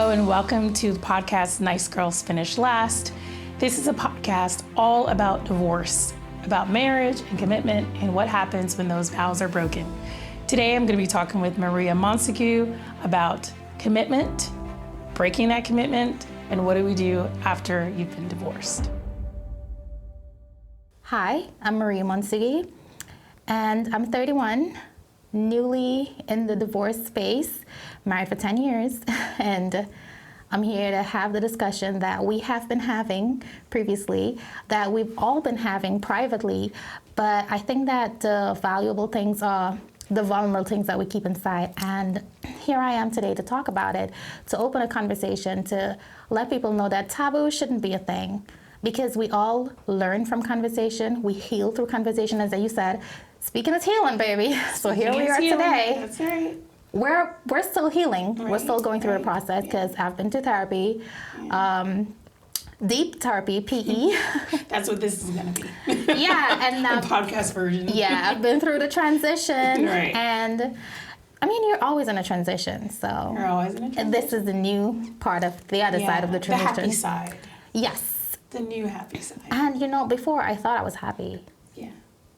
Hello and welcome to the podcast Nice Girls Finish Last. This is a podcast all about divorce, about marriage and commitment and what happens when those vows are broken. Today I'm going to be talking with Maria Montague about commitment, breaking that commitment, and what do we do after you've been divorced. Hi, I'm Maria Montague, and I'm 31, newly in the divorce space, married for 10 years, and I'm here to have the discussion that we have been having previously, that we've all been having privately, but I think that the valuable things are the vulnerable things that we keep inside, and here I am today to talk about it, to open a conversation, to let people know that taboo shouldn't be a thing, because we all learn from conversation, we heal through conversation, as you said. Speaking of healing, baby. So here we are today. That's right. We're still healing. Right. We're still going through the process because I've been to therapy, deep therapy, PE. That's what this is going to be. Yeah, and the podcast version. Yeah, I've been through the transition, Right. and I mean, you're always in a transition. So You're always in a transition. this is the new part of the other side of the transition. The happy side. Yes. The new happy side. And before I thought I was happy. Yeah.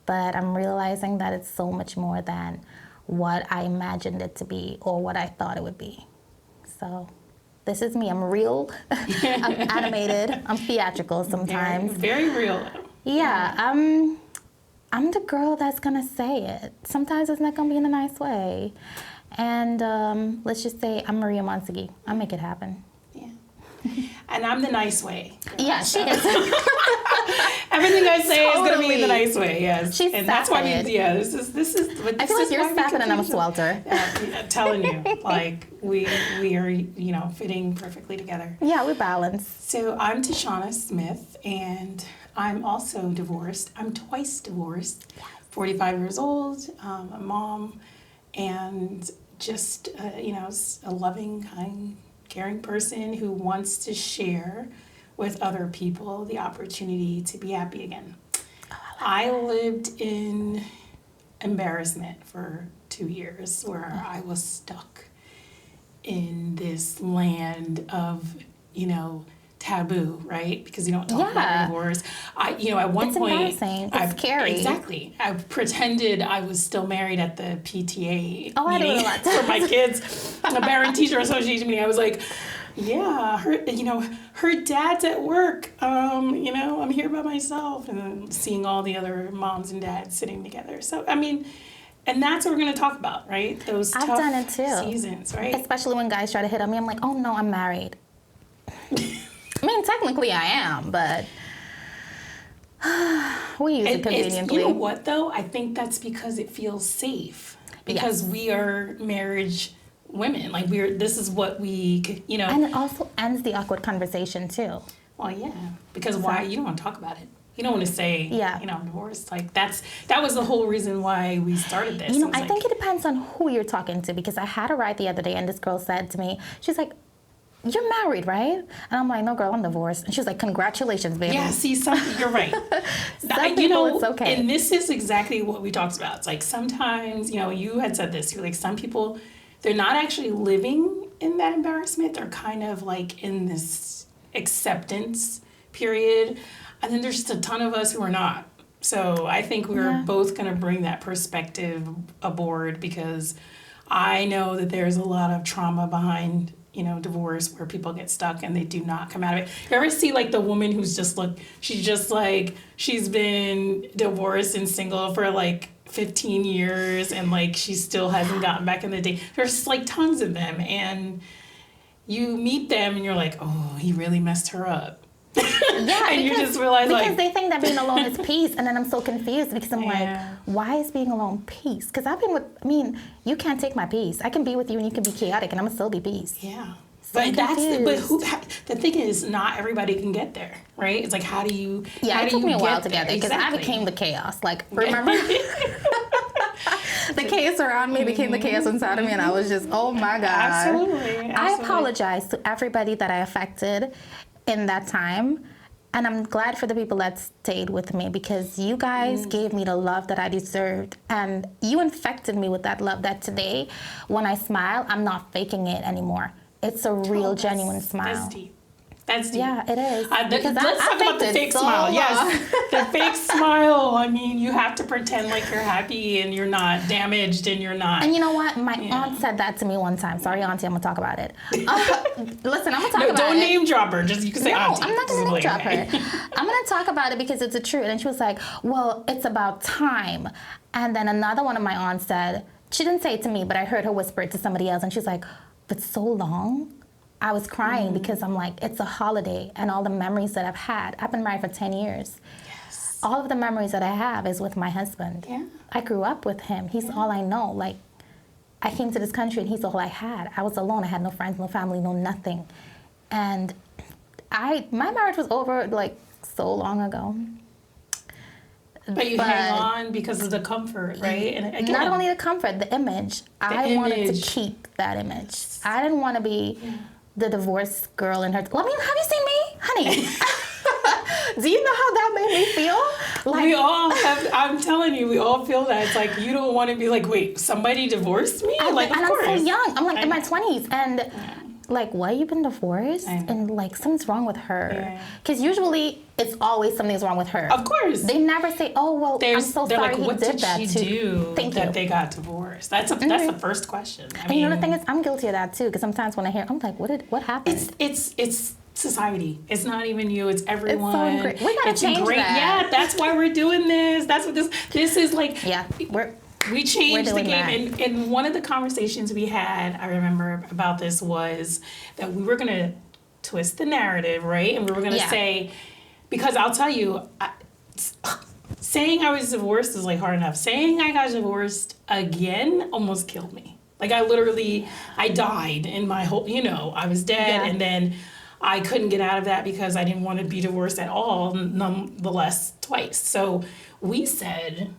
But I'm realizing that it's so much more than what I imagined it to be or what I thought it would be. So this is me. I'm real. I'm animated. I'm theatrical sometimes. Very real. Yeah, I'm the girl that's gonna say it. Sometimes it's not gonna be in a nice way. And let's just say I'm Maria Montague. I'll make it happen. Yeah. And I'm the nice way. Yeah, she is. Everything I say is going to be Totally. the nice way, yes. She's and that's why sapping it. this is. I feel like you're sapping and I'm a swelter. I'm telling you, like we are, fitting perfectly together. Yeah, we're balanced. So I'm Tashana Smith, and I'm also divorced. I'm twice divorced. 45 years old, a mom, and just a loving, kind, caring person who wants to share with other people the opportunity to be happy again. I lived in embarrassment for 2 years where I was stuck in this land of, taboo, right? Because you don't talk about divorce. At one It's point, embarrassing. It's scary. Exactly. I pretended I was still married at the PTA Oh, I do it a lot. for my kids, a parent teacher association meeting. I was like, yeah, her dad's at work. I'm here by myself, and then seeing all the other moms and dads sitting together. So, and that's what we're going to talk about, right? Those I've tough done it too. seasons, right? Especially when guys try to hit on me, I'm like, oh no, I'm married. I mean, technically I am, but we use it conveniently. You know what, though? I think that's because it feels safe. Because we are marriage women. Like, this is what we, And it also ends the awkward conversation too. Well, yeah. Because why? You don't want to talk about it. You don't want to say, I'm divorced. Like, that was the whole reason why we started this. I think it depends on who you're talking to, because I had a ride the other day and this girl said to me, she's like, you're married, right? And I'm like, no, girl, I'm divorced. And she was like, congratulations, baby. Yeah, see, you're right. Some people, it's okay. And this is exactly what we talked about. It's like sometimes, you had said this, you're like, some people, they're not actually living in that embarrassment. They're kind of like in this acceptance period. And then there's just a ton of us who are not. So I think we're both going to bring that perspective aboard, because I know that there's a lot of trauma behind divorce where people get stuck and they do not come out of it. You ever see like the woman who's she's been divorced and single for like 15 years and like she still hasn't gotten back in the day. There's like tons of them, and you meet them and you're like, oh, he really messed her up. Yeah, and you just realize because they think that being alone is peace, and then I'm so confused because I'm like, why is being alone peace? Because you can't take my peace. I can be with you and you can be chaotic, and I'm gonna still be peace. Yeah. So But the thing is, not everybody can get there, right? It's like, how do you? Yeah, it took me a while to get there because I became the chaos. Like, remember? The chaos around me became the chaos inside of me, and I was just, oh my God. Absolutely. I apologize to everybody that I affected in that time. And I'm glad for the people that stayed with me, because you guys gave me the love that I deserved. And you infected me with that love that today, when I smile, I'm not faking it anymore. it's a real, genuine smile. That's deep. That's deep. Yeah, it is. Let's talk about the fake smile. Yes, the fake smile. I mean, you have to pretend like you're happy and you're not damaged and you're not. And you know what? My aunt said that to me one time. Sorry, auntie, I'm gonna talk about it. Listen, I'm gonna talk about it. Don't name drop her. Just you can say auntie. I'm not gonna name drop her. I'm gonna talk about it because it's the truth. And she was like, "Well, it's about time." And then another one of my aunts said, she didn't say it to me, but I heard her whisper it to somebody else, and she's like, "But so long." I was crying because I'm like, it's a holiday, and all the memories that I've had. I've been married for 10 years. Yes. All of the memories that I have is with my husband. Yeah. I grew up with him. He's all I know. Like, I came to this country and he's all I had. I was alone. I had no friends, no family, no nothing. And my marriage was over like so long ago. But you hang on because of the comfort, right? And again, not only the comfort, the image. I wanted to keep that image. I didn't want to be the divorced girl in her. Have you seen me, honey? Do you know how that made me feel? Like, we all have. I'm telling you, we all feel that. It's like you don't want to be like, wait, somebody divorced me? Of course. I'm so young. I'm like in my 20s, and like, why you been divorced? And like, something's wrong with her. Because usually it's always something's wrong with her. Of course. They never say, oh, well, I'm so sorry like, he what did that she too. do Thank that you. they got divorced? That's the first question. And you know the thing is, I'm guilty of that too. Because sometimes when I hear, I'm like, what happened? It's society. It's not even you. It's everyone. It's so we gotta change that. Yeah, that's why we're doing this. That's what this is like. Yeah, we changed the game. that. And one of the conversations we had, I remember about this, was that we were going to twist the narrative, right? And we were going to say, because I'll tell you, saying I was divorced is like hard enough. Saying I got divorced again almost killed me. Like I died in my whole, I was dead. And then I couldn't get out of that because I didn't want to be divorced at all, nonetheless, twice. So we said,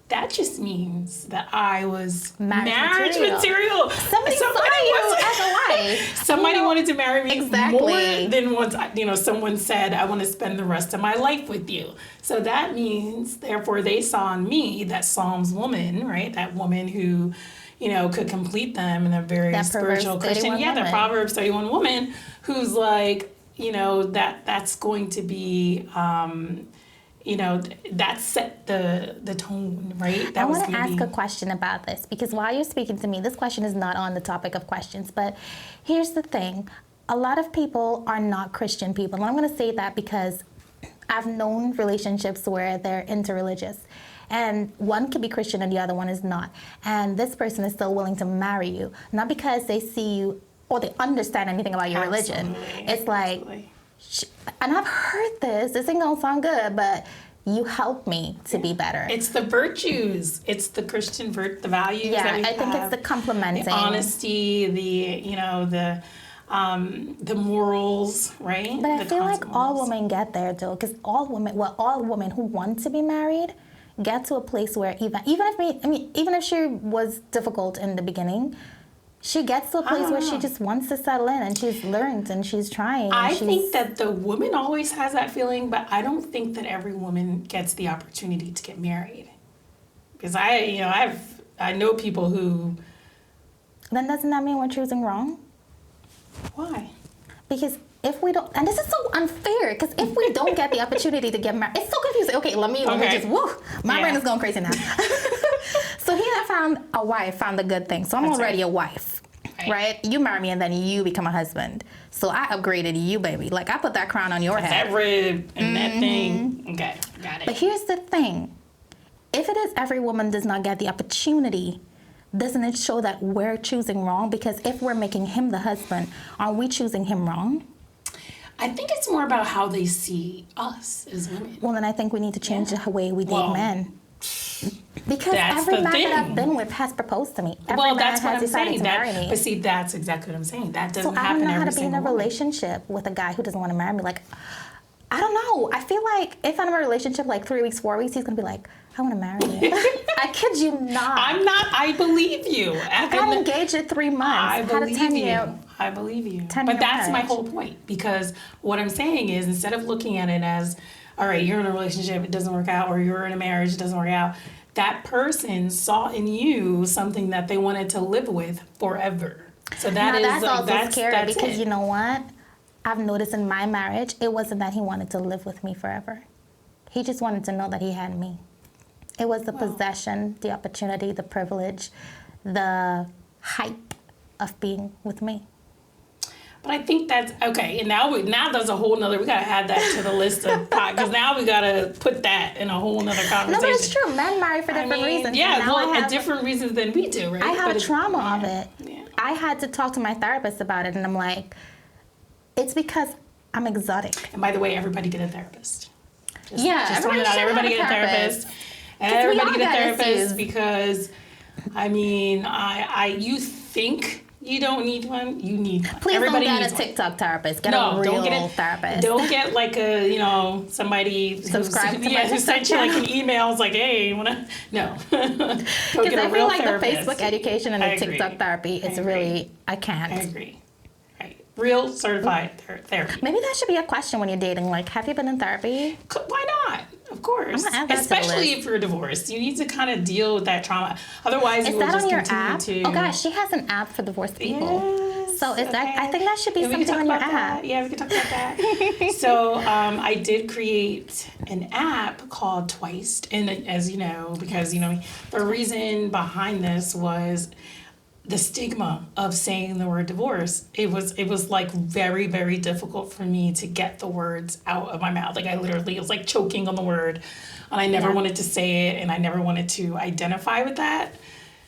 that just means that I was marriage material. Somebody saw you as a wife. Somebody wanted to marry me more Exactly. than once. Someone said, I want to spend the rest of my life with you. So that means, therefore, they saw in me that Psalms woman, right? That woman who, could complete them in a very spiritual Christian. Yeah, the Proverbs 31 woman who's like, that's going to be... that set the tone, right? I want to ask a question about this because while you're speaking to me, this question is not on the topic of questions, but here's the thing. A lot of people are not Christian people. And I'm going to say that because I've known relationships where they're interreligious. And one could be Christian and the other one is not. And this person is still willing to marry you, not because they see you or they understand anything about your religion. It's like... And I've heard this ain't gonna sound good, but you help me to be better. It's the virtues. It's the Christian the values that we I think have. it's the complimenting. The honesty, the morals, right? But I feel like all women get there though, because all women who want to be married get to a place where even if she was difficult in the beginning, she gets to a place where she just wants to settle in and she's learned and she's trying. I think that the woman always has that feeling, but I don't think that every woman gets the opportunity to get married. Because I know people who... Then doesn't that mean we're choosing wrong? Why? Because if we don't, and this is so unfair, because if we don't get the opportunity to get married, it's so confusing. Okay, let me just, my brain is going crazy now. So here I found the good thing. So I'm already a wife, right? You marry me and then you become a husband. So I upgraded you, baby. Like I put that crown on your head. That rib and that thing. Okay, got it. But here's the thing. If it is every woman does not get the opportunity, doesn't it show that we're choosing wrong? Because if we're making him the husband, are we choosing him wrong? I think it's more about how they see us as women. Well, then I think we need to change the way we date men. Because that's every man thing. that I've been with has proposed to me. Every man that's what has I'm decided saying. to marry me. But see, that's exactly what I'm saying. That doesn't So I happen don't know how every to be in a single relationship with a guy who doesn't want to marry me. Like, I don't know. I feel like if I'm in a relationship like 3 weeks, 4 weeks, he's going to be like, I want to marry you. I kid you not. I'm not. I believe you. I got engaged at 3 months. I believe you. I believe you. 10-year But that's my marriage. whole point. Because what I'm saying is, instead of looking at it as, all right, you're in a relationship, it doesn't work out, or you're in a marriage, it doesn't work out, that person saw in you something that they wanted to live with forever. So that now, is that's also that's scary that's because it. you know what? I've noticed in my marriage, it wasn't that he wanted to live with me forever. He just wanted to know that he had me. It was the possession, the opportunity, the privilege, the hype of being with me. But I think that's okay. And now there's a whole nother. We gotta add that to the list of because now we gotta put that in a whole nother conversation. No, but it's true. Men marry for different reasons. Yeah, Now well, I have, at different reasons than we do, right? I have trauma of it. Yeah. I had to talk to my therapist about it, and I'm like, it's because I'm exotic. And by the way, everybody get a therapist. Yeah, just throwing it out. Everybody get a therapist. Everybody all get a got therapist issues. because, I mean, you think you don't need one, you need one. Please Everybody don't get needs a one. TikTok therapist. Get No, a real don't get therapist. Don't get like a somebody Subscribe to my who TikTok sent you like an channel. email. It's like, hey, you wanna no. Go Because get I a real feel like therapist. the Facebook education and I the agree. TikTok therapy is really, I can't. I agree. Right, real certified therapy. Maybe that should be a question when you're dating. Like, have you been in therapy? Why not? Of course. I'm gonna add that to the Especially list. if you're divorced, you need to kind of deal with that trauma. Otherwise, you Is will that just on your continue app? to. Oh gosh, she has an app for divorced people. Yes, So is that? okay. I think that should be Yeah, we can something talk on your about app. that. Yeah, we can talk about that. So I did create an app called Twiced, and as you know, because the reason behind this was the stigma of saying the word divorce. It was like very, very difficult for me to get the words out of my mouth. Like I literally was like choking on the word, and I never wanted to say it, and I never wanted to identify with that.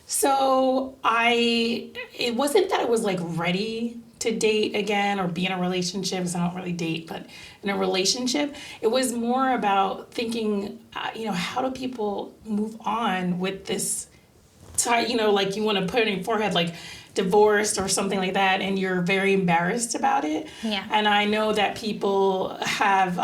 So it wasn't that I was like ready to date again or be in a relationship, because I don't really date, but in a relationship, it was more about thinking, how do people move on with this, like you want to put it in your forehead, like divorced or something like that, and you're very embarrassed about it. Yeah. And I know that people have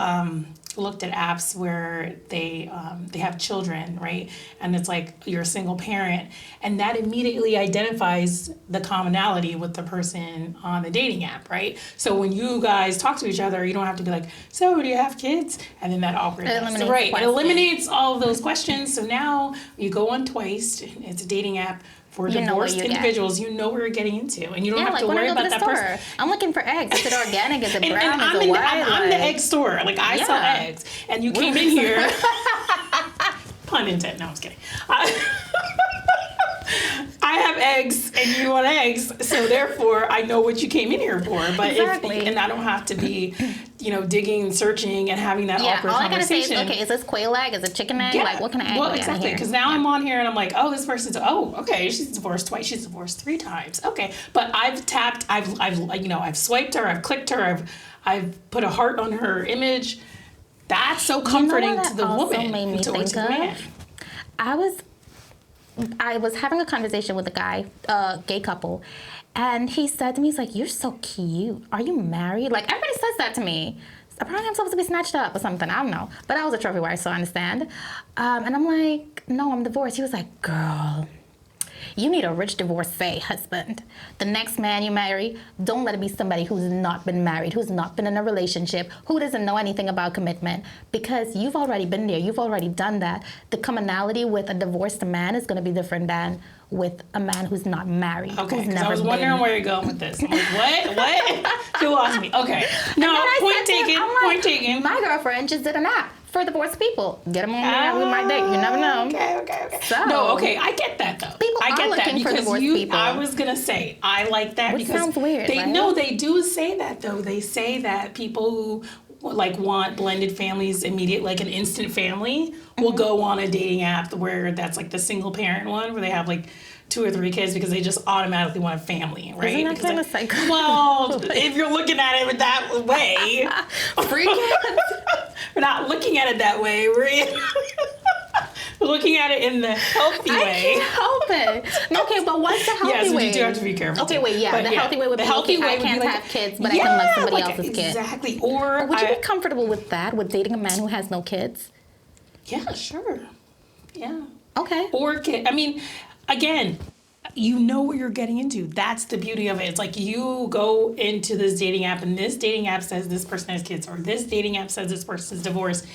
looked at apps where they have children, right? And it's like you're a single parent, and that immediately identifies the commonality with the person on the dating app, right? So when you guys talk to each other, you don't have to be like, so do you have kids? And then that awkwardness, eliminates right? It questions. eliminates all of those questions. So now you go on Twiced. It's a dating app for You know what divorced you get. individuals. You know what you're getting into, and you don't Yeah, have like to when I worry go to about the that store, person. I'm looking for eggs. Is it organic? Is it And brown? I'm, Is it white? I'm the Like- egg store. Like I sell Yeah. eggs, and you came in here. Pun intended. No, I was kidding. I have eggs, and you want eggs, so therefore I know what you came in here for. But Exactly. and I don't have to be, digging, searching, and having that Yeah, awkward all I gotta say is, conversation. okay, is this quail egg? Is it chicken egg? Yeah. Like, what kind of egg Well, we got exactly. here? Because now I'm on here and I'm like, oh, this person's, okay, she's divorced twice. She's divorced 3 times. Okay, but I've tapped, I've swiped her, I've clicked her, I've put a heart on her image. That's so comforting what to the that also woman made me and to think the of? man. I was having a conversation with a guy, a gay couple, and he said to me, he's like, you're so cute. Are you married? Like, everybody says that to me. Apparently I'm supposed to be snatched up or something. I don't know. But I was a trophy wife, so I understand. And I'm like, no, I'm divorced. He was like, girl, you need a rich divorcee husband. The next man you marry, don't let it be somebody who's not been married, who's not been in a relationship, who doesn't know anything about commitment, because you've already been there, you've already done that. The commonality with a divorced man is going to be different than with a man who's not married, Okay, who's because never I was wondering been. where you're going with this. I'm like, what? You lost me. Okay. No, And I point said to him, taken, I'm like, point taken. My girlfriend just did an app for divorced people. Get them on there, we might date. You never know. Okay. So- No, okay, I get that though. People I are get that looking for because divorced people. I was gonna say I like that Which because sounds weird, they right? no, they do say that though. They say that people who like want blended families immediate, like an instant family, will go on a dating app where that's like the single parent one where they have like 2 or 3 kids because they just automatically want a family, right? Isn't that Because kind of like, psycho? well, if you're looking at it that way, Free kids? we're not looking at it that way. We're looking at it in the healthy I way. can't help it. Okay, but what's the healthy Yes, way? you do have to be careful. Okay, too. wait, yeah, But the healthy way would the be, healthy okay, way I would be can't like, have kids, but I can love somebody like, else's kid. Exactly. Or Would you be comfortable with that, with dating a man who has no kids? yeah, sure. Yeah. Okay. Or I mean, again, you know what you're getting into. That's the beauty of it. It's like you go into this dating app and this dating app says this person has kids, or this dating app says this person's divorced.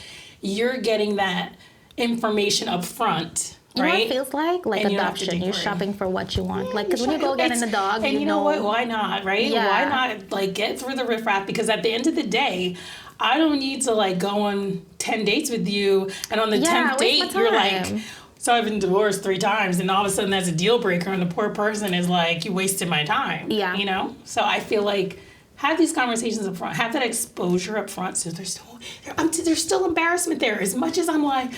You're getting that information up front, You know what right? it feels like? Like And you don't have to adoption. dig You're for it. shopping for what you want. Like, because You're when you go shopping- getting a dog, and you know what? Why not, right? Yeah. Why not like get through the riffraff? Because at the end of the day, I don't need to like go on 10 dates with you, and on the Yeah, 10th waste my date, you're like, time. so I've been divorced 3 times, and all of a sudden that's a deal breaker, and the poor person is like, you wasted my time. Yeah. You know? So I feel like have these conversations up front, have that exposure up front, so there's still embarrassment there. As much as I'm like,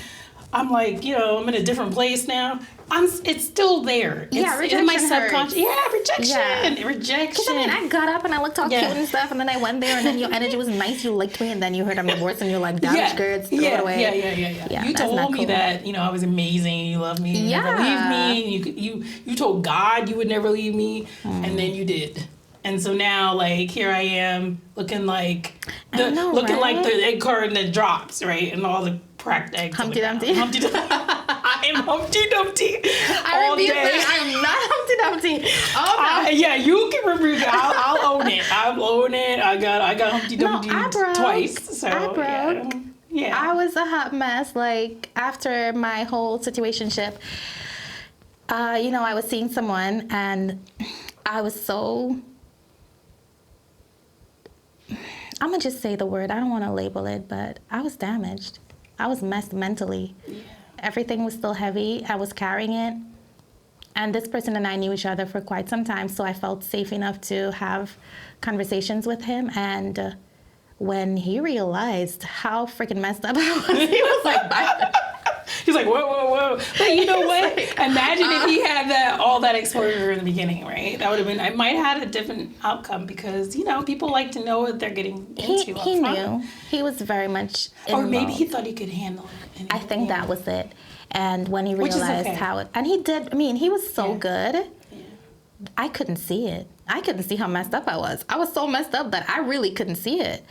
you know, I'm in a different place now. It's still there. Yeah, It's in my rejection hurts. subconscious. Yeah, rejection. Yeah. Rejection. Because I mean, I got up and I looked all Yeah. cute and stuff, and then I went there, and then your energy was nice. You licked me, and then you heard I'm divorced, and you're like, damaged goods, throw it away. Yeah. You that's told not me cool. that, you know, I was amazing, you loved me, you never Yeah. leave me, and you told God you would never leave me, and then you did. And so now, like, here I am, looking like I know, like right? the egg carton that drops, right, and all the cracked eggs. Humpty Dumpty. Humpty Dumpty. I am Humpty Dumpty I all rebuke day. that. I am not Humpty Dumpty. Oh no. Yeah, you can rebuke it. I'll own it. I'll own it. I got Humpty Dumpty I broke. twice. So I broke. Yeah. I was a hot mess. Like after my whole situationship, you know, I was seeing someone, and I was so. I'm gonna just say the word. I don't want to label it, but I was damaged. I was messed mentally. Yeah. Everything was still heavy. I was carrying it. And this person and I knew each other for quite some time, so I felt safe enough to have conversations with him. And when he realized how freaking messed up I was, he was like, bye. He's like, whoa. But you know what? Imagine if he had all that exposure in the beginning, right? That would have been, I might have had a different outcome because, you know, people like to know what they're getting into up He front. knew. He was very much Or maybe involved. he thought he could handle it. And I think that was it. And when he Which is realized okay. how it, and he did, I mean, he was so Yeah. good. Yeah. I couldn't see it. I couldn't see how messed up I was. I was so messed up that I really couldn't see it.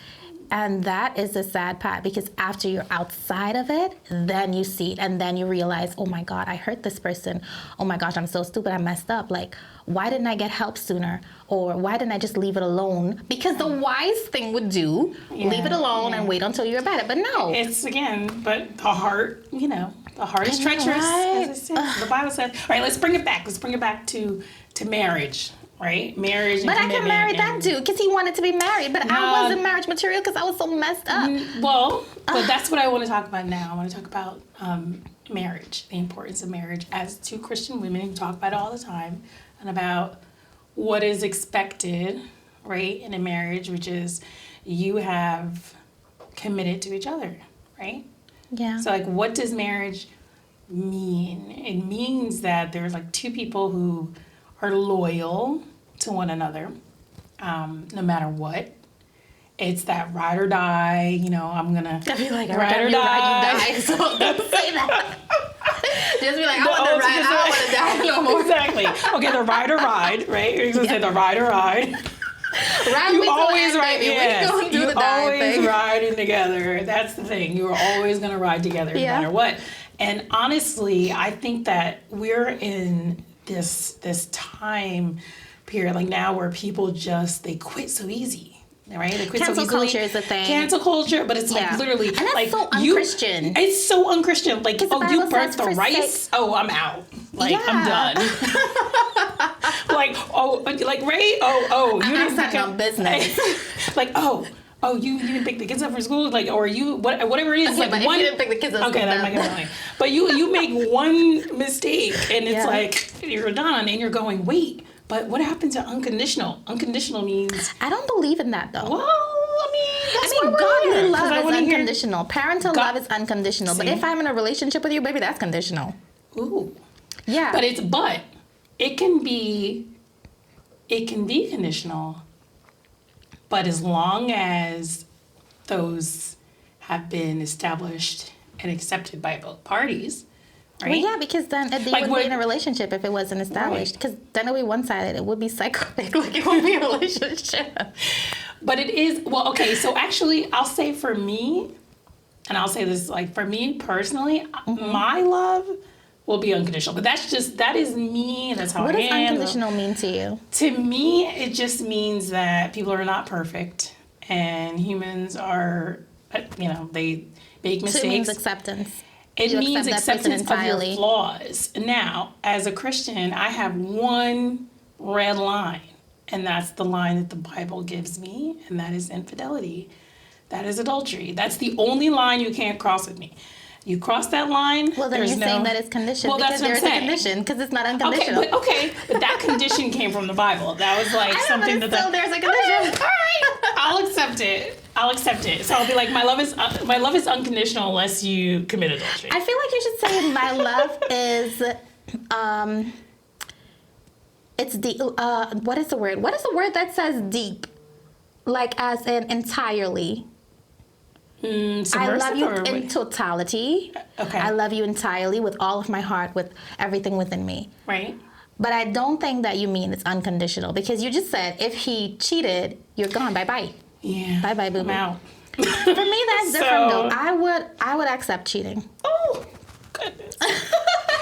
And that is the sad part because after you're outside of it, then you see it and then you realize, oh my God, I hurt this person. Oh my gosh, I'm so stupid. I messed up. Like, why didn't I get help sooner? Or why didn't I just leave it alone? Because the wise thing would do, leave it alone and wait until you're better. But no. It's again, but the heart, you know, the heart is I know, treacherous. right? As I said. The Bible says, all right, let's bring it back. Let's bring it back to marriage, right? Marriage and But I can commitment marry that and- dude because he wanted to be married. But I wasn't marriage material because I was so messed up. Well, but that's what I want to talk about now. I want to talk about marriage, the importance of marriage as two Christian women who talk about it all the time, and about what is expected, right, in a marriage, which is you have committed to each other, right? Yeah. So, like, what does marriage mean? It means that there's like two people who are loyal to one another, no matter what. It's that ride or die, you know, I'm gonna I feel like ride or you die. So don't say that. Just be like, I The want to ride. I don't want to die no more. Exactly. Okay, the ride or ride, right? You're gonna say the ride or ride. Ride You me till the always end, ride. baby. Yes, We gonna do you the die always thing. riding together. That's the thing. You're always gonna ride together no Yeah. matter what. And honestly, I think that we're in this time period like now where people just they quit so easy. Right? They quit Cancel so easily. culture is a thing. Cancel culture, but it's Yeah. like literally And that's like so you. unchristian. It's so unchristian. Like, Because the oh, Bible you says burnt the forsake- rice. Oh, I'm out. Like, Yeah. I'm done. Like, oh, like Ray. Oh, you I'm didn't starting pick on business. like, oh, you didn't pick the kids up from school. Like, or you whatever it is. Okay, like but if you didn't pick the kids up Okay, from that them- might be fine. But you make one mistake and it's Yeah. like you're done, and you're going, wait. But what happened to unconditional? Unconditional means I don't believe in that though. well, I mean, that's why we're godly here, 'cause love I is wanna hear- unconditional. Parental God- love is unconditional. But See? if I'm in a relationship with you, baby, that's conditional. Ooh. Yeah. But it can be conditional, but as long as those have been established and accepted by both parties, right? Well, yeah, because then you Like wouldn't what- be in a relationship if it wasn't established. Because then it would be one-sided. It would be psychotic. Like it would be a relationship. But it is, well, okay, so actually I'll say for me, and I'll say this, like for me personally, my love will be unconditional. But that is me, that's how What I does am. unconditional mean to you? To me, it just means that people are not perfect and humans are, you know, they make So it means mistakes. acceptance. It You means accept that person acceptance of your entirely. flaws. Now, as a Christian, I have one red line, and that's the line that the Bible gives me, and that is infidelity. That is adultery. That's the only line you can't cross with me. You cross that line, Well, then there's you're no... saying that it's conditioned Well, because that's what there's I'm a saying. condition because it's not Okay, unconditional. but that condition came from the Bible. That was like I know, something but that still there's a condition. All right, I'll accept it. I'll accept it. So I'll be like, my love is unconditional unless you commit adultery. I feel like you should say my love is, it's deep. What is the word? What is the word that says deep? Like as in entirely. I Submersive love you or in what? totality. Okay. I love you entirely with all of my heart, with everything within me. Right. But I don't think that you mean it's unconditional because you just said if he cheated, you're gone. Bye bye. Yeah. Bye bye, boo I'm boo. out. For me, that's So- different though. I would accept cheating. Oh, goodness.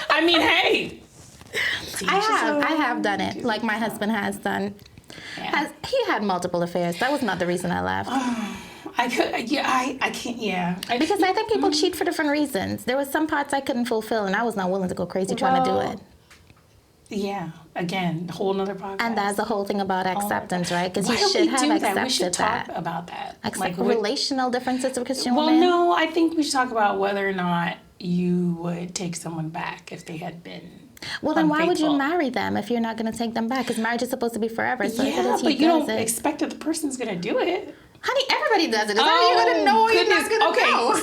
I mean, hey. I have done it. Like my husband has done. Yeah. He had multiple affairs. That was not the reason I left. I can't, yeah. Because I think people cheat for different reasons. There was some parts I couldn't fulfill, and I was not willing to go crazy trying to do Well, it. Yeah, again, whole nother podcast. And that's the whole thing about acceptance, right? Because you Why don't should we have do that? accepted We should that. talk about that. Accept what- relational differences of Christian Well, women. no, I think we should talk about whether or not you would take someone back if they had been Well, then why would you unfaithful. marry them if you're not going to take them back? Because marriage is supposed to be forever. So if it Yeah, is, but he you does don't it. expect that the person's gonna do it. Honey, everybody does it. Is how you going to know or you're not going to Okay, know?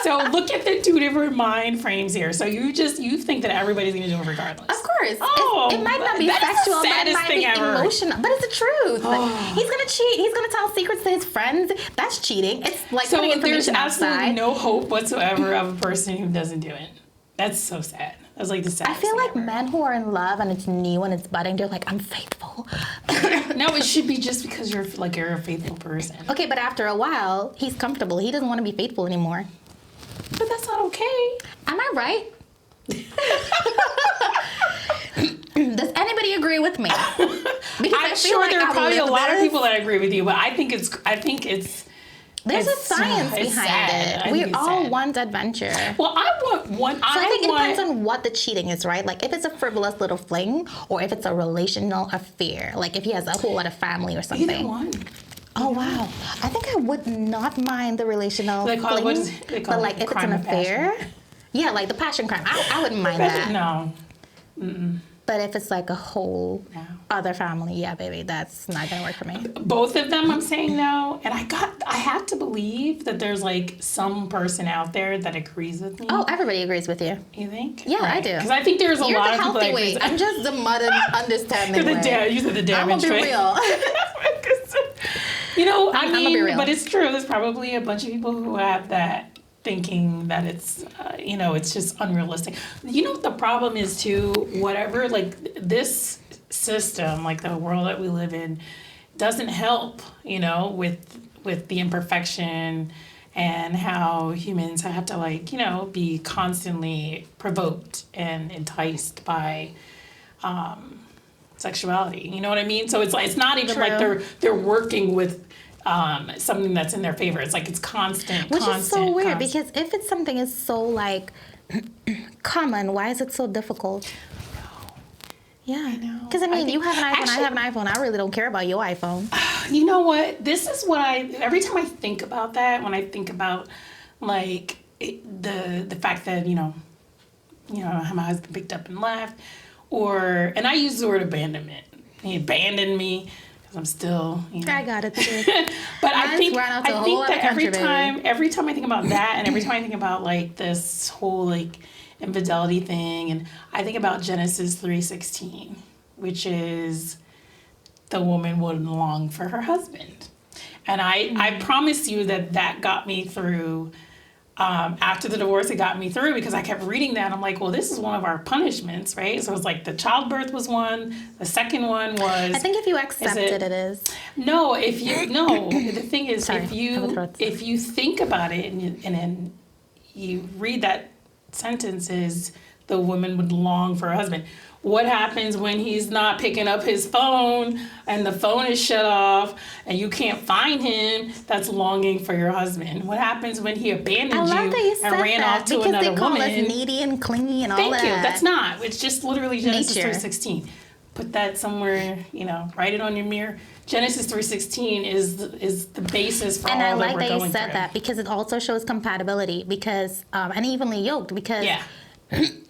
so look at the two different mind frames here. So you think that everybody's gonna do it regardless. Of course. Oh, it might not be that is the sexual, but it saddest might be thing ever. emotional. But it's the truth. Oh. He's going to cheat. He's going to tell secrets to his friends. That's cheating. It's like So putting there's information absolutely outside. no hope whatsoever of a person who doesn't do it. That's so sad. That's like the I saddest feel thing like ever. men who are in love and it's new and it's budding, they're like, I'm faithful. No, it should be just because you're a faithful person. Okay, but after a while, he's comfortable. He doesn't want to be faithful anymore. But that's not okay. Am I right? Does anybody agree with me? Because I'm sure there are probably a lot of people that agree with you, but I think it's There's a it's- science it's behind sad. I it. We think it's all sad. want adventure. Well, I want one. So I think it depends on what the cheating is, right? Like if it's a frivolous little fling or if it's a relational affair. Like if he has a whole lot of family or something. either one. Oh wow. I think I would not mind the relational They call it- fling. what is- they call but it like if it's crime an of passion. affair. Yeah, like the passion crime. I wouldn't mind that. No. But if it's like a whole No. other family, yeah, baby, that's not gonna work for me. Both of them, I'm saying no, and I have to believe that there's like some person out there that agrees with me. Oh, everybody agrees with you. You think? Yeah, I do. Because I think there's a You're lot the of people that healthy agree. way. I'm just the modern understanding You're way. you said the I'm gonna damage be way. real. You know, I'm gonna be mean, real. but it's true. There's probably a bunch of people who have that thinking that it's, it's just unrealistic. You know what the problem is too? Whatever, like this system, like the world that we live in, doesn't help. With the imperfection and how humans have to be constantly provoked and enticed by sexuality. You know what I mean? So it's like it's not even like True. they're working with something that's in their favor. It's like it's constant. Which is so weird constant. because if it's something is so like common, why is it so difficult? Yeah, know. because I mean, you have an iPhone, Actually- I have an iPhone. I really don't care about your iPhone. You know what? This is what every time I think about that, when I think about like the fact that how my husband picked up and left, and I use the word abandonment. He abandoned me because I'm still. I got it too. But I Mine's think run out to a I whole think other that country, baby. every time I think about that, and every time I think about like this whole like infidelity thing, and I think about Genesis 3:16, which is the woman would long for her husband, and I promise you that got me through. After the divorce, it got me through because I kept reading that. And I'm like, well, this is one of our punishments, right? So it's like the childbirth was one. The second one was. I think if you accept it is. No, the thing is, Sorry, if I have a throat. if you think about it and then you read that sentence is the woman would long for a husband. What happens when he's not picking up his phone and the phone is shut off and you can't find him? That's longing for your husband. What happens when he abandoned I love you that you said and ran that off to because another they call woman? us needy and clingy and all Thank that. you. That's not. It's just literally Genesis Nature. 3:16. Put that somewhere, write it on your mirror. Genesis 3:16 is the basis for And all I that like we're that going you said through. that because it also shows compatibility because and evenly yoked because Yeah.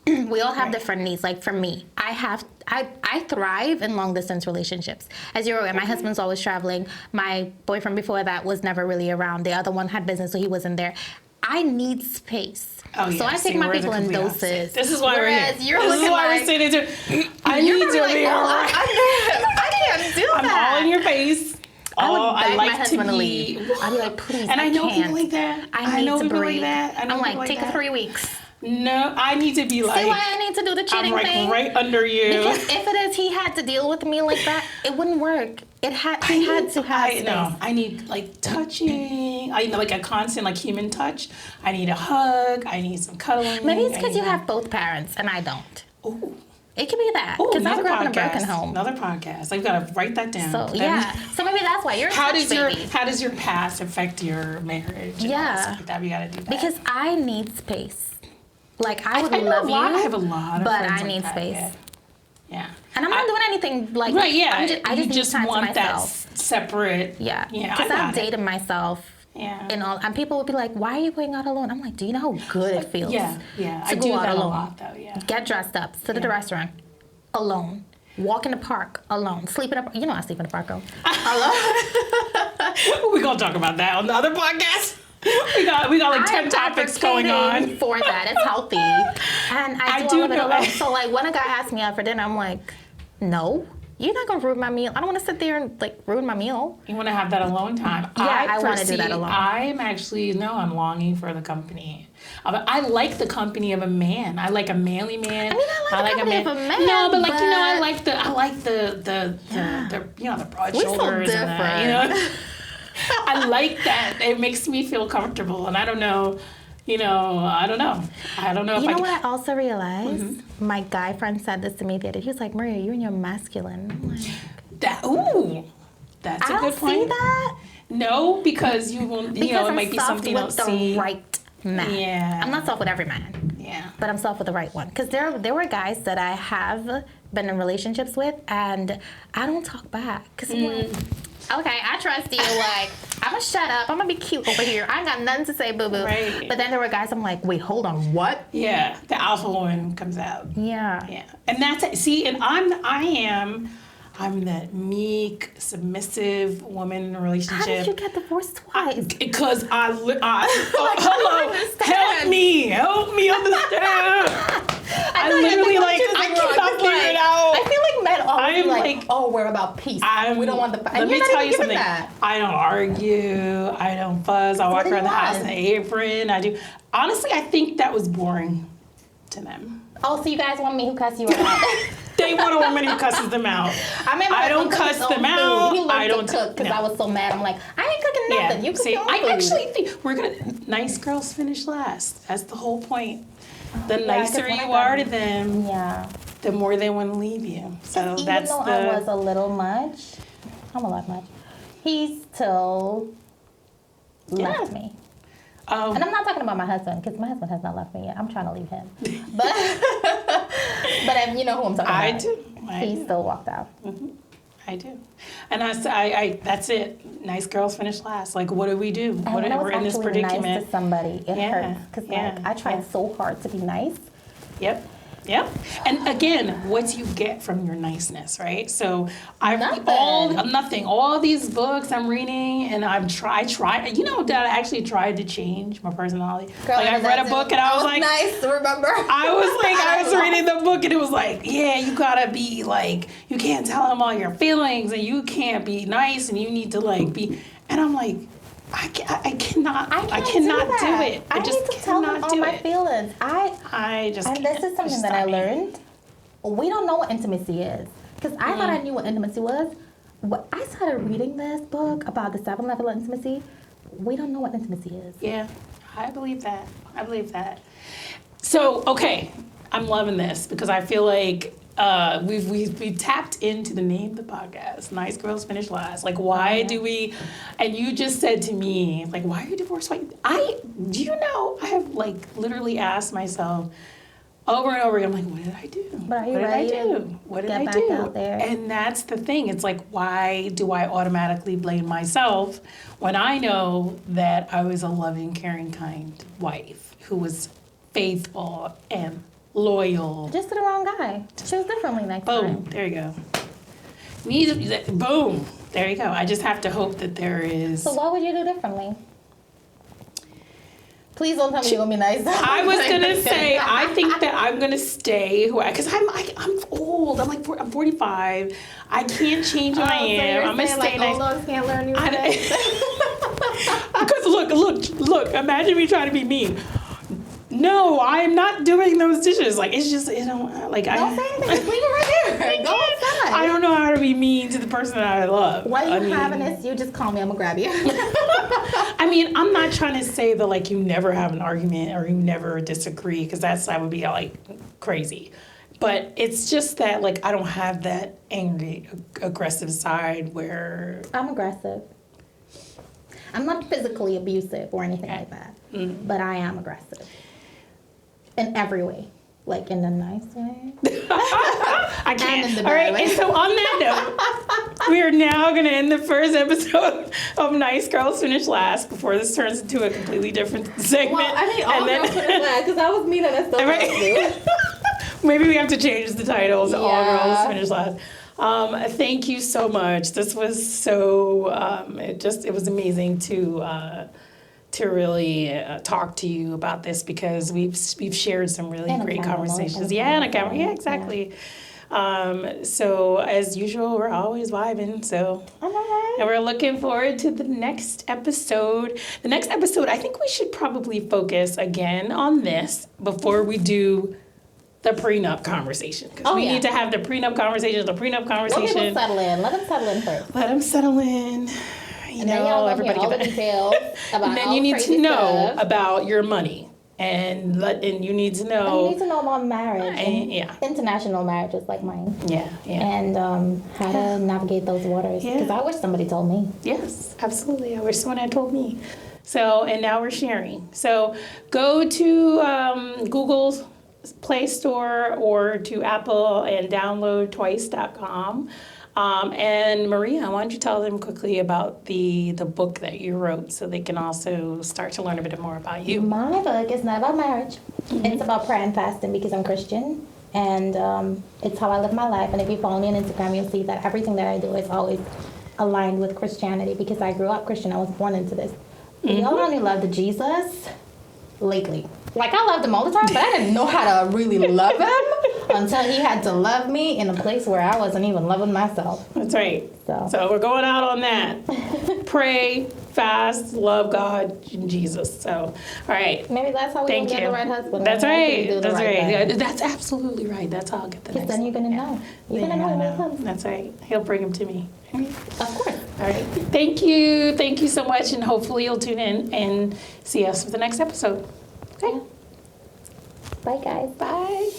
we all have Right. different needs. Like for me, I thrive in long distance relationships. As you're aware, my husband's always traveling. My boyfriend before that was never really around. The other one had business, so he wasn't there. I need space. Oh, yeah. So I See, take my we're the people in complete doses. opposite. This is why we're here. Whereas you're This looking is why like, we're sitting here. I need you're to gonna be like, be oh, around. I can't do I'm that. all in your face. I would Oh, beg I my like to husband to be. leave. I'd be like, please, And I know can't. people like that. I need know to people breathe. like that. I know I'm people like, take that. 3 weeks. No, I need to be like. See why I need to do the cheating I'm like thing? right under you. Because if it is he had to deal with me like that, it wouldn't work. He had to have I space. know. I need like touching. I need like a constant like human touch. I need a hug. I need some cuddling. Maybe it's because you have both parents and I don't. Ooh. It could be that. Ooh, Because I another grew up in a podcast. broken home. Another podcast. I've got to write that down. So Then- yeah. So maybe that's why you're a How touch does baby. how does your past affect your marriage? and all Yeah. that stuff like that? We gotta do that. Because I need space. Like I would I know love a lot. you. I have a lot of but friends I like need that, space. Yeah. Yeah. And I'm not doing anything like Right. Yeah. I just you need just time to want that myself. separate. Yeah. Yeah. Because I I've got it. dated myself. Yeah. And people would be like, "Why are you going out alone?" I'm like, "Do you know how good it feels?" Yeah. Yeah. to I go do out that alone. a lot though. Yeah. Get dressed up, sit at the Yeah. restaurant, alone. Walk in the park alone. Sleep in a you know I sleep in the park girl. We're gonna talk about that on the other podcast. We got like 10 topics going on. For that, it's healthy, and I do do all of it know alone. that. So like when a guy asks me out for dinner, I'm like, "No, you're not gonna ruin my meal. I don't want to sit there and like ruin my meal." You want to have that alone time. Yeah, I wanna do that alone. I'm actually I'm longing for the company. I like the company of a man. I like a manly man. I mean, I like the company of a man, No, but like I but- like the the broad We so shoulders and different. I like that. It makes me feel comfortable, and I don't know. I don't know. I don't know if You I know can. what I also realized? Mm-hmm. My guy friend said this to me the other day. He was like, "Maria, you and your masculine." I'm like, That's I a don't good point. see that. No, because you won't. Because It I'm might be soft something you with don't the see. right man. Yeah. I'm not soft with every man, Yeah. but I'm soft with the right one. Because there were guys that I have been in relationships with, and I don't talk back. Because I'm like, okay, I trust you. Like, I'm gonna shut up. I'm gonna be cute over here. I ain't got nothing to say, boo boo. Right. But then there were guys. I'm like, wait, hold on, what? Yeah, the alpha one comes out. Yeah. Yeah, and and I'm that meek, submissive woman in a How did you relationship. get divorced twice? Because hello, understand. help me understand. I know you're literally thinking like choosing I wrong. cannot It's figure like, it out. I feel like men always I'm be like, like- oh, we're about peace. We don't want the. Let And me you're not tell even you giving something. that. I don't argue. I don't fuss. I walk do you around the house in want? an apron. I do. Honestly, I think that was boring to them. Oh, so you guys want me who cuss you out? They want a woman who cusses them out. I don't cuss them out. He learned I don't to cook because no. I was so mad. I'm like, I ain't cooking nothing. You cook See, your own I food. actually think we're gonna. Nice girls finish last. That's the whole point. The yeah, nicer 'cause when I you got- are to them, Yeah. the more they want to leave you. So Even that's though the. I was a little much, I'm a lot much. He still left me. And I'm not talking about my husband because my husband has not left me yet. I'm trying to leave him. But you know who I'm talking about. I do. He still walked out. I do. And that's it. Nice girls finish last. Like, what do we do? And when I was We're in this actually nice predicament. to somebody, it Yeah, hurts because yeah, like I tried yeah. so hard to be nice. Yep. Yep. And again, what do you get from your niceness, right? So Nothing. all these books I'm reading, and I try. You know that I actually tried to change my personality. Girl, like I read a book and I was like, nice. Remember? I was reading the book and it was like, yeah, you gotta be like, you can't tell them all your feelings and you can't be nice and you need to like be. And I'm like, I cannot do it. I just need to tell them cannot all do my it. feelings. I just And can't. this is something It's that I not me. learned. We don't know what intimacy is. Because I thought I knew what intimacy was. When I started reading this book about the 7 level of intimacy, we don't know what intimacy is. Yeah, I believe that. So, okay, I'm loving this because I feel like we've tapped into the name of the podcast, Nice Girls Finish Last. Like, why do we, and you just said to me, like, why are you divorced? Why, do you know, I have like literally asked myself over and over again, I'm like, what did I do? But are you What did I ready do? to What did get I back do? out there? And that's the thing. It's like, why do I automatically blame myself when I know that I was a loving, caring, kind wife who was faithful and loyal? Just to the wrong guy. Choose differently next Boom. time. There you go. Boom. There you go. I just have to hope that there is. So what would you do differently? Please don't tell me you're gonna be nice. I was gonna say I think that I'm gonna stay because I'm old. I'm 45. I can't change who I am. I'm gonna stay nice. Old dogs can't learn new tricks. Because look. Imagine me trying to be mean. No, I'm not doing those dishes. Like it's just like Don't say anything. Just leave it right there. Go outside. I don't know how to be mean to the person that I love. While you having this, you just call me. I'm gonna grab you. I mean, I'm not trying to say that like you never have an argument or you never disagree because that would be like crazy. But it's just that like I don't have that angry, aggressive side where I'm aggressive. I'm not physically abusive or anything like that, but I am aggressive in every way, like in a nice way. I can't. And in the All right, bad way. and so on that note, we are now going to end the first episode of Nice Girls Finish Last before this turns into a completely different segment. Well, I think all girls finish last because that was me that I still Right. Maybe we have to change the titles. All Girls Yeah. Finish Last. Thank you so much. This was so. It was amazing to really talk to you about this because we've shared some really And great accountable, conversations. and Yeah, and accountable. yeah, exactly. So as usual, we're always vibing. So. I'm all right. And we're looking forward to the next episode. The next episode, I think we should probably focus again on this before we do the prenup conversation. Because we need to have the prenup conversation, Let people settle in. Let them settle in first. Let them settle in. You And then know, y'all gonna everybody hear all the get details about And then all you need to crazy know stuff. about your money. And you need to And you know. need to know about marriage. And Yeah. international marriages like mine. Yeah. And how to navigate those waters. Yeah. Because I wish somebody told me. Yes, absolutely. I wish someone had told me. So, and now we're sharing. So go to Google's Play Store or to Apple and download twice.com. And Maria, why don't you tell them quickly about the book that you wrote so they can also start to learn a bit more about you. My book is not about marriage. It's about prayer and fasting because I'm Christian. And it's how I live my life. And if you follow me on Instagram, you'll see that everything that I do is always aligned with Christianity because I grew up Christian. I was born into this. Y'all only loved Jesus lately. Like, I loved him all the time, but I didn't know how to really love him until he had to love me in a place where I wasn't even loving myself. That's right. So. So we're going out on that. Pray, fast, love God and Jesus. So, all right. Maybe that's how we Thank get you. the right husband. That's When we actually right. do the That's right right. thing. Yeah, that's absolutely right. That's how I'll get the Because next. then you're going to know. You're going to know when it comes. That's right. He'll bring him to me. Of course. All right. Thank you. Thank you so much. And hopefully you'll tune in and see us for the next episode. Okay. Bye, guys. Bye.